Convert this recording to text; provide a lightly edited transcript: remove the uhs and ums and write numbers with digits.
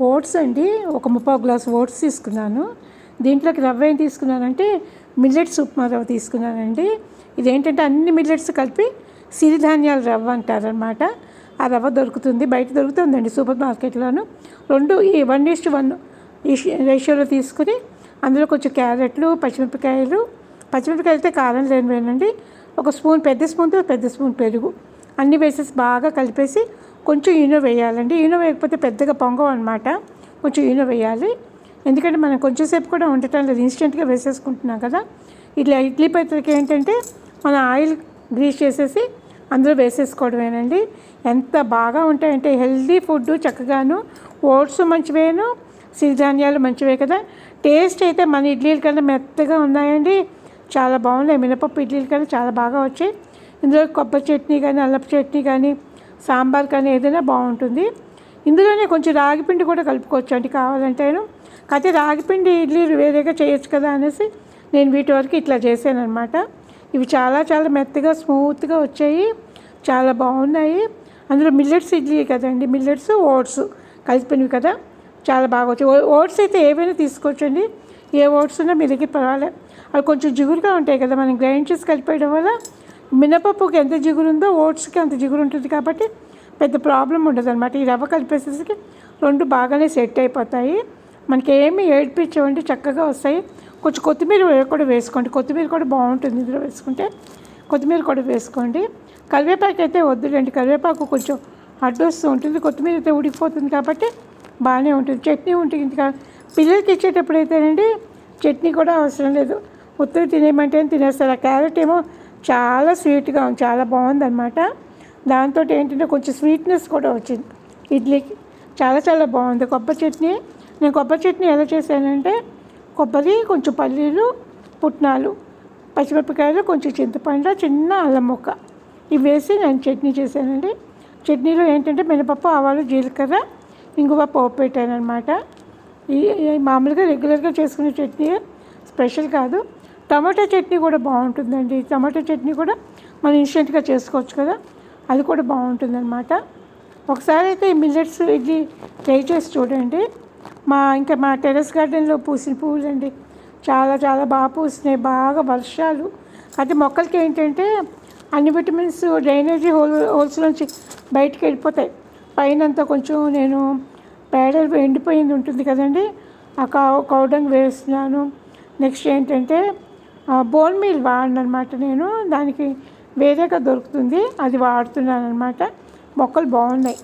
Oats అండి, ఒక ముప్పావు గ్లాస్ ఓట్స్ తీసుకున్నాను. దీంట్లోకి రవ్వ ఏం తీసుకున్నానంటే మిల్లెట్స్ ఉప్మా రవ్వ తీసుకున్నానండి. ఇదేంటంటే అన్ని మిల్లెట్స్ కలిపి సిరిధాన్యాల రవ్వ అంటారనమాట. ఆ రవ్వ దొరుకుతుంది, బయట దొరుకుతుందండి సూపర్ మార్కెట్లోను. రెండు ఈ 1:1 రేషియోలో తీసుకుని అందులో కొంచెం క్యారెట్లు, పచ్చిమిరపకాయలు అయితే కారం లేనివేనండి, ఒక స్పూన్, పెద్ద స్పూన్తో పెద్ద స్పూన్ పెరుగు అన్నీ వేసేసి బాగా కలిపేసి కొంచెం ఈనో వేయాలండి. ఈనో వేయకపోతే పెద్దగా పొంగవు అనమాట. కొంచెం ఈనో వేయాలి, ఎందుకంటే మనం కొంచెం సేపు కూడా ఉండటం లేదు, ఇన్స్టెంట్గా వేసేసుకుంటున్నాం కదా. ఇట్లా ఇడ్లీ పాత్రకి ఏంటంటే మనం ఆయిల్ గ్రీస్ చేసేసి అందులో వేసేసుకోవడమేనండి. ఎంత బాగా ఉంటాయంటే హెల్దీ ఫుడ్, చక్కగాను ఓట్స్ మంచివేను, సిరిధాన్యాలు మంచివే కదా. టేస్ట్ అయితే మన ఇడ్లీల కన్నా మెత్తగా ఉన్నాయండి, చాలా బాగున్నాయి. మినపప్పు ఇడ్లీల కన్నా చాలా బాగా వచ్చాయి. ఇందులో కొబ్బరి చట్నీ కానీ, అల్లపు చట్నీ కానీ, సాంబార్ కానీ ఏదైనా బాగుంటుంది. ఇందులోనే కొంచెం రాగిపిండి కూడా కలుపుకోవచ్చు అండి కావాలంటేను. కాకపోతే రాగిపిండి ఇడ్లీలు వేరేగా చేయొచ్చు కదా అనేసి నేను వీటి వరకు ఇట్లా చేశాను అనమాట. ఇవి చాలా చాలా మెత్తగా స్మూత్గా వచ్చాయి, చాలా బాగున్నాయి. అందులో మిల్లెట్స్ ఇడ్లీ కదండి, మిల్లెట్స్ ఓట్స్ కలిపినవి కదా, చాలా బాగా వచ్చాయి. ఓట్స్ అయితే ఏవైనా తీసుకోవచ్చండి, ఏ ఓట్స్ ఉన్నా మీ దగ్గర పర్వాలేదు. అవి కొంచెం జిగురుగా ఉంటాయి కదా, మనం గ్రైండ్ చేసి కలిపేయడం వల్ల మినపప్పుకి ఎంత జిగురు ఉందో ఓట్స్కి అంత జిగురు ఉంటుంది కాబట్టి పెద్ద ప్రాబ్లం ఉండదు అనమాట. ఈ రవ్వ కలిపేసేసరికి రెండు బాగానే సెట్ అయిపోతాయి, మనకి ఏమి ఏడిపించవండి, చక్కగా వస్తాయి. కొంచెం కొత్తిమీర కూడా వేసుకోండి, కొత్తిమీర కూడా బాగుంటుంది ఇందులో వేసుకుంటే, కొత్తిమీర కూడా వేసుకోండి. కరివేపాకు అయితే వద్దులేండి, కరివేపాకు కొంచెం అడ్డొస్తూ ఉంటుంది, కొత్తిమీర అయితే ఉడికిపోతుంది కాబట్టి బాగానే ఉంటుంది. చట్నీ ఉంటుంది, ఇంకా పిల్లలకి ఇచ్చేటప్పుడు అయితేనండి చట్నీ కూడా అవసరం లేదు, ఉత్తగా తినేయమంటే తినేస్తారు. ఆ క్యారెట్ ఏమో చాలా స్వీట్గా ఉంది, చాలా బాగుందన్నమాట. దాంతో ఏంటంటే కొంచెం స్వీట్నెస్ కూడా వచ్చింది ఇడ్లీకి, చాలా చాలా బాగుంది. కొబ్బరి చట్నీ, నేను కొబ్బరి చట్నీ ఎలా చేశానంటే కొబ్బరి, కొంచెం పల్లీలు, పుట్నాలు, పచ్చిమిరపకాయలు, కొంచెం చింతపండు, చిన్న అల్లం ముక్క ఇవి వేసి నేను చట్నీ చేశానండి. చట్నీలో ఏంటంటే మినపప్పు, ఆవాలు, జీలకర్ర, ఇంగువ పోపు పెట్టాను అనమాట. ఈ మామూలుగా రెగ్యులర్గా చేసుకునే చట్నీ, స్పెషల్ కాదు. టమాటా చట్నీ కూడా బాగుంటుందండి, టమాటా చట్నీ కూడా మనం ఇన్స్టెంట్గా చేసుకోవచ్చు కదా, అది కూడా బాగుంటుందన్నమాట. ఒకసారి అయితే ఈ మిల్లెట్స్ ఇడ్లీ ట్రై చేసి చూడండి. మా టెర్రస్ గార్డెన్లో పూసిన పువ్వులు అండి, చాలా చాలా బాగా పూసినాయి, బాగా వర్షాలు. అయితే మొక్కలకి ఏంటంటే అన్ని విటమిన్స్ డ్రైనేజీ హోల్స్ నుంచి బయటికి వెళ్ళిపోతాయి. పైనంతా కొంచెం నేను పేడలు ఎండిపోయింది ఉంటుంది కదండి, ఆ కౌడంగ్ వేస్తున్నాను. నెక్స్ట్ ఏంటంటే బోన్ మీల్ వాడనమాట, నేను దానికి వేరేగా దొరుకుతుంది, అది వాడుతున్నాను అనమాట. మొక్కలు బాగున్నాయి.